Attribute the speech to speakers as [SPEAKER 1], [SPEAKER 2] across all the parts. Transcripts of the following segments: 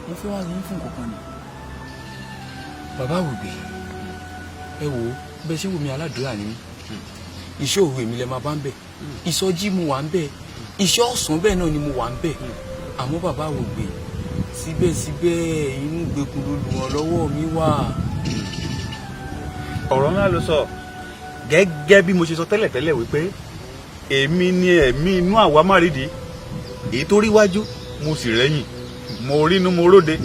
[SPEAKER 1] mo fẹ́ wá yín fún kankan ni. bàbá Iwogbe ẹ wò ó bẹ́ẹ̀ ṣé wò mí aládùúrà ni mí iṣẹ́ òru èmi lẹ máa bá ń bẹ̀ ìsọjí mo wà ń bẹ̀ iṣẹ́ ọ̀sán bẹ́ẹ̀ náà ni mo wà ń bẹ̀ àmọ́ bàbá Iwogbe síbẹ̀síbẹ̀ inú gbẹ̀kùn lolùrànlọ́wọ́ mi wà.
[SPEAKER 2] ọ̀rọ̀ ńlá ló sọ gẹ́gẹ́ bí mo ṣe sọ tẹ́lẹ̀tẹ́lẹ̀ wípé èmi ni ẹ̀mí inú àwa márìdí èyí tó rí wájú mo sì rẹ́yìn mo rínú mo róde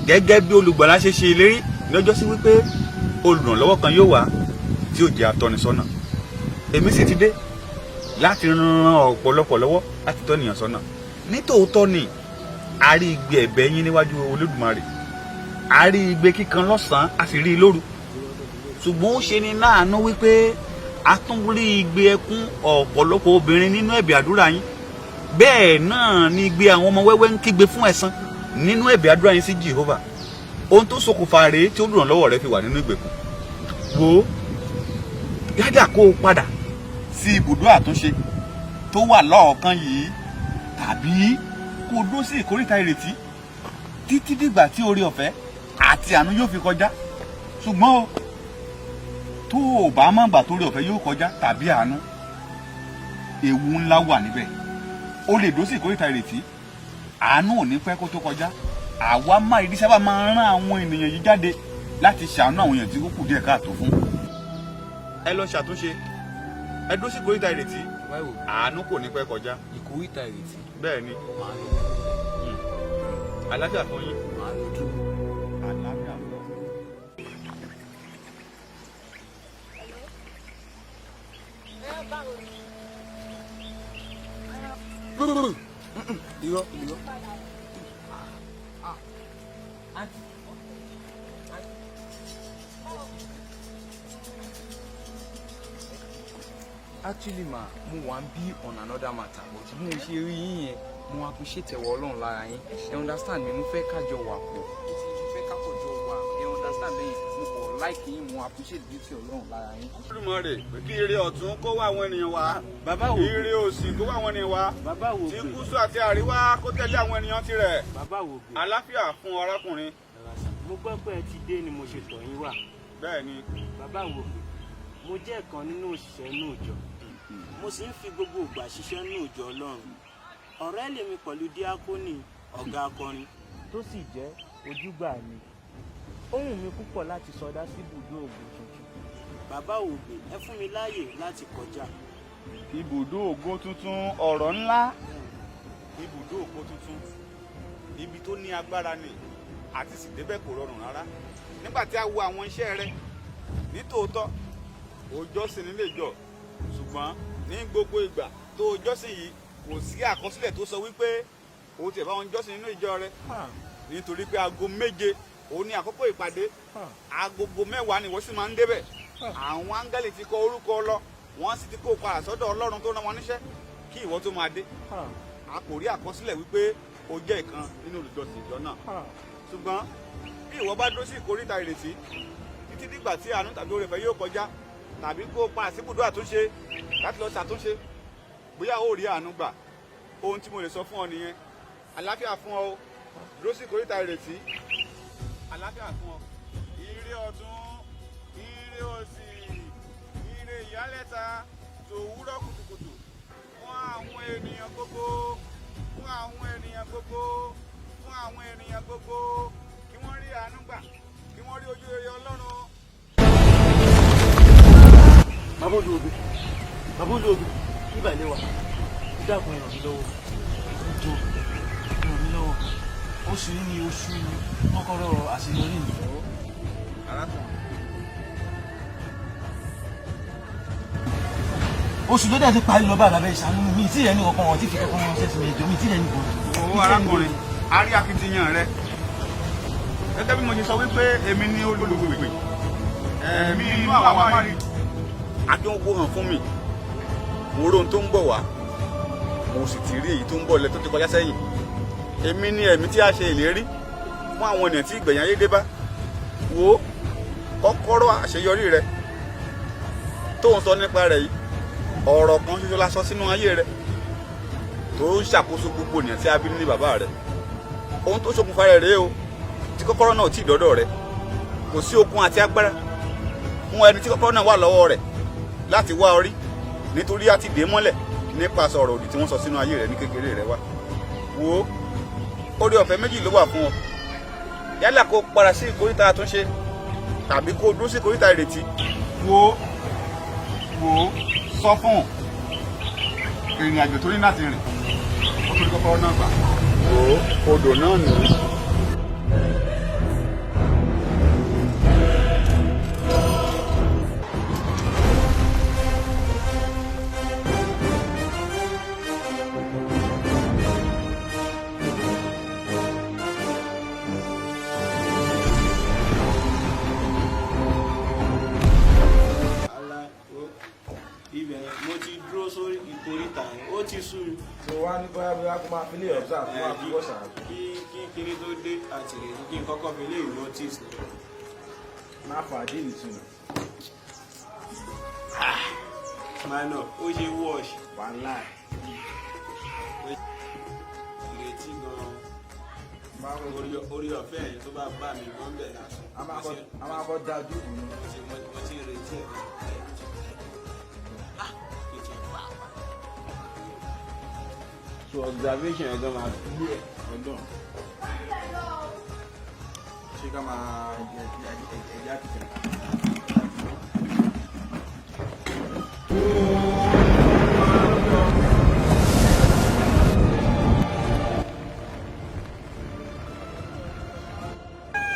[SPEAKER 2] gẹ́gẹ́ bí olùgbàlà ṣe ṣe ìlérí lọ́jọ́ sí wípé olùrànlọ́wọ́ kan yóò wá tí ó jẹ́ atọ́nisọ́nà èmi sì ti dé láti ran ọ̀pọ̀lọpọ̀ lọ́wọ́ láti tọ́nìyàn sọ́nà nítòótọ́ ni a rí igbe ẹ̀bẹ̀ yín níwájú Olódùmarè a rí igbe kíkan lọ́sàn-án a sì rí i lóru ṣùgbọ́n ó ṣe ni láàánú wípé a tún rí igbe ẹkún ọ̀pọ̀lọpọ̀ obìnrin nínú ẹ̀bẹ̀ àdúrà yín bẹ́ẹ̀ náà ni igbe àwọn ọmọ wẹ́wẹ́ ń kígbe fún ẹ̀san nínú ẹ̀bẹ̀ àdúrà yín sí Jehovah ohun tó ṣokùnfà rèé tí olùrànlọ́wọ́ rẹ fi wà nínú ìgbèkùn wò ó yájà kó o padà sí ibùdó àtúnṣe tó wà lọ́ọ̀kan yìí tàbí kó o dúró sí ìkóríta ìrètí títí dìgbà tí oore ọ̀fẹ́ àti àánú yóò fi kọjá ṣùgbọ́n o tó o bá má gbà tó oore ọ̀fẹ́ yóò kọjá tàbí àánú ewu ńlá wà níbẹ̀ o lè dúró sí ìkóríta ìrètí àánú ò ní pẹ́ kó tó kọjá àwa máa ìdí sábà máa ń rán àwọn ènìyàn yìí jáde láti ṣàánú àwọn èèyàn tí kò kù díẹ̀ káàtó fún. ẹ lọ ṣàtúnṣe ẹ dúró sí ìkóríta ìrètí àánú kò ní pẹ́ kọjá.
[SPEAKER 1] ìkóríta ìrètí.
[SPEAKER 2] bẹ́ẹ̀ ni àlàáfíà fún yín. àlàáfíà fún yín.
[SPEAKER 1] irọ́. actually ma mo wà ń bí on another matter but mo ṣe rí yín yẹn mo appreciate ẹwọ Ọlọ́run lára yín ẹ understand mi mo fẹ́ kájọ wà pọ̀ mo fẹ́ kájọ wà ẹ understand lẹ́yìn mo kọ̀ like yín mo appreciate beauty Ọlọ́run lára yín.
[SPEAKER 2] olùmọ̀rè pé kí ire ọ̀tún kó wá àwọn ènìyàn wá
[SPEAKER 3] bàbá Iwogbe
[SPEAKER 2] ire òsì kó wá àwọn ènìyàn wá
[SPEAKER 3] bàbá Iwogbe
[SPEAKER 2] tí gúúsù àti àríwá kó tẹ̀lé àwọn ènìyàn tirẹ̀.
[SPEAKER 3] bàbá Iwogbe
[SPEAKER 2] àlàáfíà fún arákùnrin.
[SPEAKER 3] mo gbọ́ pé ẹ ti dé ni mo ṣe tọ̀ yín wá.
[SPEAKER 2] bẹ́ẹ̀ ni.
[SPEAKER 3] bàbá Iwogbe mo jẹ́ ìkan nínú òṣìṣẹ́ inú ìjọ mo sì ń fi gbogbo ìgbà ṣiṣẹ́ nínú ìjọ Ọlọ́run ọ̀rẹ́ lèmi pẹ̀lú díákónì ọ̀gá akọrin tó sì jẹ́ ojúgbà mi ó wù mí púpọ̀ láti sọdá sí ibùdó ògo tuntun. bàbá Iwogbe ẹ fún mi láàyè láti kọjá.
[SPEAKER 2] ibùdó ògo tuntun ọ̀rọ̀ ńlá ibùdó ògo tuntun ibi tó ní agbára ni àti sì débẹ̀ kò rọrùn rárá nígbà tí a wo àwọn iṣẹ́ rẹ nítòótọ́ ó jọ́sìn nílé ìjọ ṣùgbọ́n ní gbogbo ìgbà tó o jọ́sìn yìí kò sí àkọsílẹ̀ tó sọ wípé o tiẹ̀ bá wọn jọ́sìn nínú ìjọ rẹ nítorí pé aago 7 òun ní àkókò ìpàdé agogo 10 ni wọ́n sì máa ń débẹ̀ àwọn áńgẹ́lì ti kọ orúkọ lọ wọ́n sì ti kó padà sọ́dọ̀ Ọlọ́run tó rán wọn níṣẹ́ kí ìwọ tó máa dé a kò rí àkọsílẹ̀ wípé o jẹ́ ìkan nínú olùjọsìn ìjọ náà ṣùgbọ́n bí ìwọ bá dúró sí ìkóríta ìrètí títí dìgbà tí àánú tàbí oore ọ̀fẹ́ yóò kọjá tàbí kó o padà sí ibùdó àtúnṣe láti lọ ṣàtúnṣe bóyá ó rí àánú gbà ohun tí mo lè sọ fún ọ nìyẹn àlàáfíà fún ọ dúró sí ìkóríta ìrètí àlàáfíà fún ọ ire ọ̀tún ire òsì ire ìyálẹ̀ta tòwúrọ̀ kùtùkùtù fún àwọn ènìyàn gbogbo fún àwọn ènìyàn gbogbo fún àwọn ènìyàn gbogbo kí wọ́n rí àánú gbà kí wọ́n rí ojú rere Ọlọ́run.
[SPEAKER 3] bàbá Iwogbe bàbá Iwogbe ibà ilé wa dákun ràn mí lọ́wọ́ ìjọ ràn mí lọ́wọ́ oṣù yìí ni oṣù kọ́kọ́rọ́ àṣeyọrí mi. oṣù tó dẹ̀ ti parí lọ bá bàbá ìṣàánú mi tí ẹni ọkàn wọn ti fi kẹ́kọ̀ọ́ wọn ṣẹ́sìn mi ìjọ mi tí ẹni bọ̀.
[SPEAKER 2] owó arákùnrin a rí akitiyan rẹ gẹ́gẹ́ bí mo ṣe sọ wípé èmi ni olùgbègbè ẹ̀mí inú àwọn amárí adóńgbò hàn fún mi mo rí ohun tó ń bọ̀ wá mo sì ti rí èyí tó ń bọ̀ lẹ́ tó ti kọjá sẹ́yìn èmi ni ẹ̀mí tí a ṣe ìlérí fún àwọn ènìyàn tí ìgbẹ̀yìn ayé dé bá wo kọ́kọ́rọ́ àṣeyọrí rẹ tó ń sọ nípa rẹ̀ yìí ọ̀rọ̀ kan ṣoṣo la sọ sínú ayé rẹ tó ń ṣàkóso gbogbo ènìyàn tí a bí ní bàbá rẹ ohun tó ṣokùnfà rẹ̀ rèé o tí kọ́kọ́rọ́ náà ti dọ́dọ̀ rẹ̀ kò sí okun àti agbára fún ẹni tí kọ́kọ́rọ́ náà wà lọ́wọ́ rẹ̀ láti wá orí nítorí a ti dè mọ́lẹ̀ nípasẹ̀ ọ̀rọ̀ òdì tí wọ́n sọ sínú ayé rẹ̀ ní kékeré rẹ̀ wá. Wo oore ọ̀fẹ́ méjì ló wà fún ọ yálà kó padà sí ìkóríta àtúnṣe tàbí kó dúró sí ìkóríta ìrètí. Wo sọ fún ìrìn àjò tó ní láti rìn ó tó ní kọ́kọ́rọ́ náà gbà. Wo odò náà nìyí.
[SPEAKER 3] Ti sú mi.
[SPEAKER 4] Mo wá ní bóyá kó máa fi lè observe fún àbúrò ṣáà.
[SPEAKER 3] Kí kiri tó dé àtìlẹ́yìn kí n kọ́kọ́ fi lè notice.
[SPEAKER 4] Má fà á dé ìtumọ̀.
[SPEAKER 3] Minor, ó ṣe wash.
[SPEAKER 4] Wàhálà.
[SPEAKER 3] Ìrètí gan-an. Orí ọ̀fẹ́ yìí tó bá bá mi gan bẹ̀ lásán.
[SPEAKER 4] A máa kọ́ dájú ìlú.
[SPEAKER 3] Mo ti retí ẹ̀. So observation ẹ̀ gan máa fi lé ọdún.
[SPEAKER 4] Ṣé ká máa ẹ̀jẹ̀ àkìtẹ̀?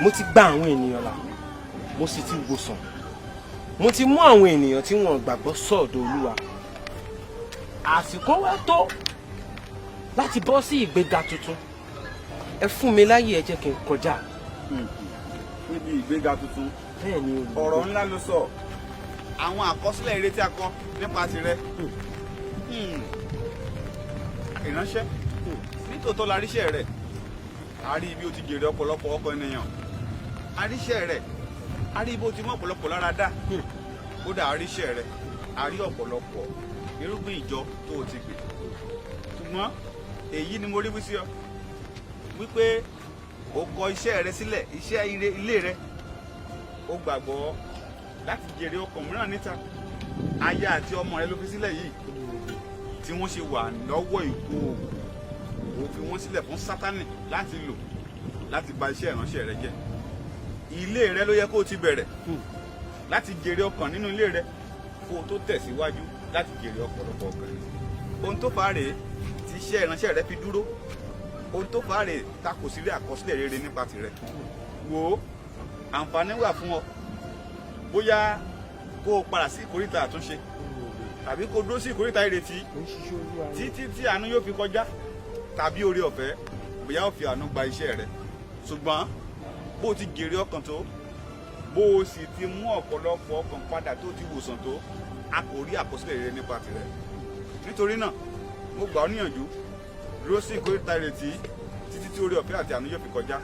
[SPEAKER 5] Mo ti gba àwọn ènìyàn là, mo sì ti wòsàn. Mo ti mú àwọn ènìyàn tí wọ́n gbàgbọ́ sọ́dọ̀ Olúwa. Àsìkò wá tó láti bọ́ sí ìgbéga tuntun. Ẹ fún mi láyè, ẹ jẹ́ kí n kọjá.
[SPEAKER 2] Níbi ìgbéga tuntun.
[SPEAKER 5] Bẹ́ẹ̀ ni
[SPEAKER 2] ọ̀rọ̀ ńlá ló sọ. Àwọn àkọsílẹ̀ eré tí a kọ nípa tirẹ̀. Ìránṣẹ́ nítòótọ́ la ríṣẹ́ rẹ̀. A rí ibi ó ti jèrè ọ̀pọ̀lọpọ̀ ọkọ ènìyàn. A ríṣẹ́ rẹ̀. A rí ibi ó ti mú ọ̀pọ̀lọpọ̀ lára dá. Kódà a ríṣẹ́ rẹ̀. A rí ọ̀pọ̀lọpọ̀ irúgbìn ìjọ tó o ti gbìn. Ṣùgbọ́n èyí ni mo rí wí sí ọ wípé o kọ iṣẹ́ rẹ sílẹ̀, iṣẹ́ ilé rẹ. O gbàgbọ́ láti jèrè ọkàn mìíràn níta. Aya àti ọmọ rẹ ló fi sílẹ̀ yìí tí wọ́n ṣe wà lọ́wọ́ ìkó o fi wọ́n sílẹ̀ fún Sátánì láti lò láti bà iṣẹ́ ìránṣẹ́ rẹ jẹ́. Ilé rẹ ló yẹ kó o ti bẹ̀rẹ̀ láti jèrè ọkàn nínú ilé rẹ kó o tó tẹ̀síwájú láti jèrè ọ̀pọ̀lọpọ̀ ọkàn. Ohun tó fà á rèé tí iṣẹ́ ìránṣẹ́ rẹ fi dúró. Ohun tó fà á rèé ta kò sí rí àkọsílẹ̀ rere nípa tirẹ̀. Wò ó àǹfààní wà fún ọ bóyá kó o padà sí ìkóríta àtúnṣe tàbí kó o dúró sí ìkóríta ìrètí títí tí àánú yóò fi kọjá tàbí oore ọ̀fẹ́ bóyá ó fi àánú gba iṣẹ́ rẹ. Ṣùgbọ́n bó o ti jèrè ọkàn tó, bó o sì ti mú ọ̀pọ̀lọpọ̀ ọkàn padà tó ti wòsàn tó, a kò rí àkọsílẹ̀ rere nípa tirẹ̀. Nítorí náà mo gbà ọ́ níyànjú dúró sí ìkóríta ìrètí títí tí oore ọ̀fẹ́ àti àánú yóò fi kọjá.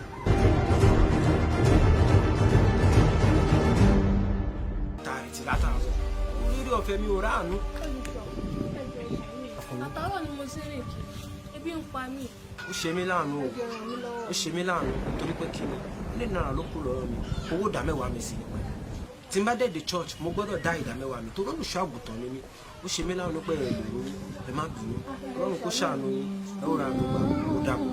[SPEAKER 5] Tààrìtì látàrọ̀. Orí ọ̀fẹ́ mi ò ráàánú.
[SPEAKER 6] Àtàwọn ni mo ṣe rè kí ebi ń pa mí.
[SPEAKER 5] Ó ṣe mí láàánú o. Ó ṣe mí láàánú torí pé kí ni ilé náírà ló kù lọ́rọ̀ mi. Owó ìdá mẹ́wàá mi sì ni pẹ́. Tí n bá dé church mo gbọ́dọ̀ dá ìdá mẹ́wàá mi torí olùṣọ́ àgùntàn ni mí. Ó ṣe mí láàánú pé ẹ lè ronú, ẹ má bínú. Ọlọ́run kó ṣàánú yín, ẹ ó ra àánú gbà, ó dàbọ̀.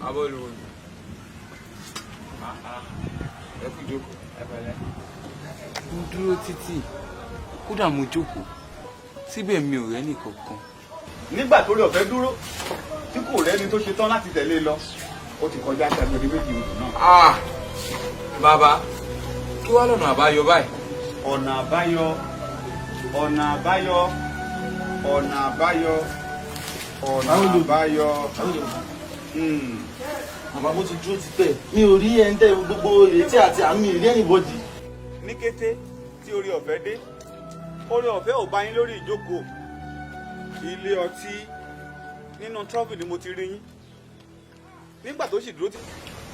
[SPEAKER 1] Abọ́lùwọ̀ ẹ kú jókòó. Mo dúró títì kódà mo jókòó síbẹ̀ mi ò rẹ́nì kankan.
[SPEAKER 2] Nígbà tó rí ọ̀fẹ́ dúró tí kò rẹ́ni tó ṣe tán láti tẹ̀lé lọ ó ti kọjá sí agbègbè méjì odò náà.
[SPEAKER 1] Bàbá kí wá lọ́nà àbáyọ báyìí.
[SPEAKER 2] Ọ̀nà àbáyọ ọ̀nà àbáyọ ọ̀nà àbáyọ ọ̀nà àbáyọ.
[SPEAKER 4] Bàbá mo ti dúró ti pẹ́. Mi ò rí ẹni tẹ́ gbogbo ìrètí àti àmì ìrí anybody.
[SPEAKER 2] Ní kété tí orí ọ̀fẹ́ dé, orí ọ̀fẹ́ ò bá yín lórí ìjókòó ilé ọtí nínú trọ́bì ni mo ti rí yín nígbà tó sì dúró tí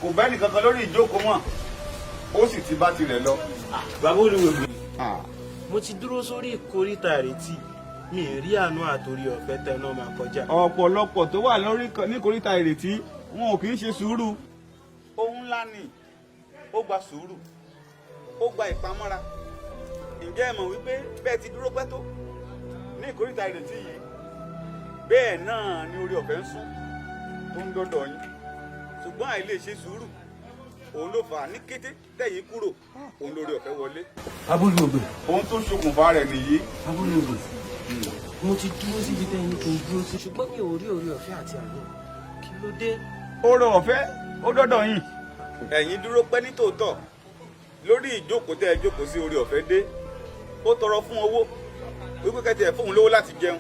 [SPEAKER 2] kò bá ẹnì kankan lórí ìjókòó mọ́ ó sì ti bá tirẹ̀ lọ.
[SPEAKER 3] bàbá Olúwògbé mo ti dúró sórí ìkóríta ìrètí mi ì rí àánú àtòrí ọ̀fẹ́ tẹná máa kọjá.
[SPEAKER 2] ọ̀pọ̀lọpọ̀ tó wà lórí ní ìkóríta ìrètí wọn ò kì í ṣe sùúrù. ohun ńlá ni ó gba sùúrù ó gba ìpamọ́ra. ǹjẹ́ ẹ mọ̀ wípé bẹ́ẹ̀ ti dúró pẹ́ tó ní ìkóríta ìrètí yìí bẹ́ẹ̀ náà ni orí ọ̀fẹ́ ń sún tó ń dọ́dọ̀ yín ṣùgbọ́n àìlè ṣe sùúrù òun ló fà á ní kété tẹ̀yìn kúrò òun lórí ọ̀fẹ́ wọlé.
[SPEAKER 1] Olúwògbé.
[SPEAKER 2] ohun tó ṣokùnfà rẹ̀ nìyí.
[SPEAKER 1] Olúwògbé.
[SPEAKER 5] mo ti dúró síbi tẹ́yìn kí n dúró sí ṣùgbọ́n mi ò rí orí ọ̀fẹ́ àti àánú kí ló dé.
[SPEAKER 2] oore ọ̀fẹ́ ó dọ́dọ̀ yín. ẹ̀yin dúró pẹ́ ní tòótọ́ lórí ìjókòó tẹ́ ẹ jókòó sí orí ọ̀fẹ́ dé ó tọrọ fún owó wípé kẹ́tì ẹ̀ fóun lówó láti jẹun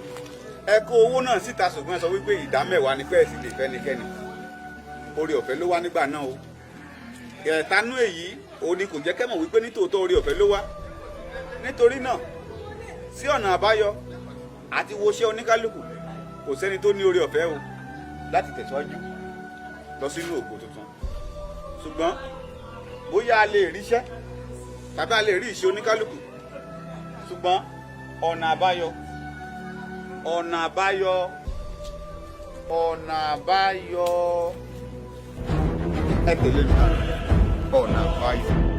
[SPEAKER 2] ẹ kó owó náà síta ṣùgbọ́n ẹ sọ wípé ìdá mẹ́wàá ni fẹ́ẹ̀ sì lè fẹ́nikẹ́ni orí ọ̀fẹ́ ló wá nígbà náà o ẹ̀ẹ̀tanú èyí òun ni kò jẹ́ kẹ́mọ̀ wípé ní tòótọ́ orí ọ̀fẹ́ ló wá nítorí náà sí ọ̀nà àbáyọ àti woṣẹ́ oníkálukú kò sẹ́ni tó ní orí ọ̀fẹ́ o láti tẹ̀síwájú lọ sínú ògo tuntun ṣùgbọ́n bóyá a lè ríṣẹ́ tàbí a lè rí ìṣe oníkálukú ṣùgbọ́n ọ̀nà àbáyọ ẹ tẹ̀lé mi ọ̀nà àbáyọ.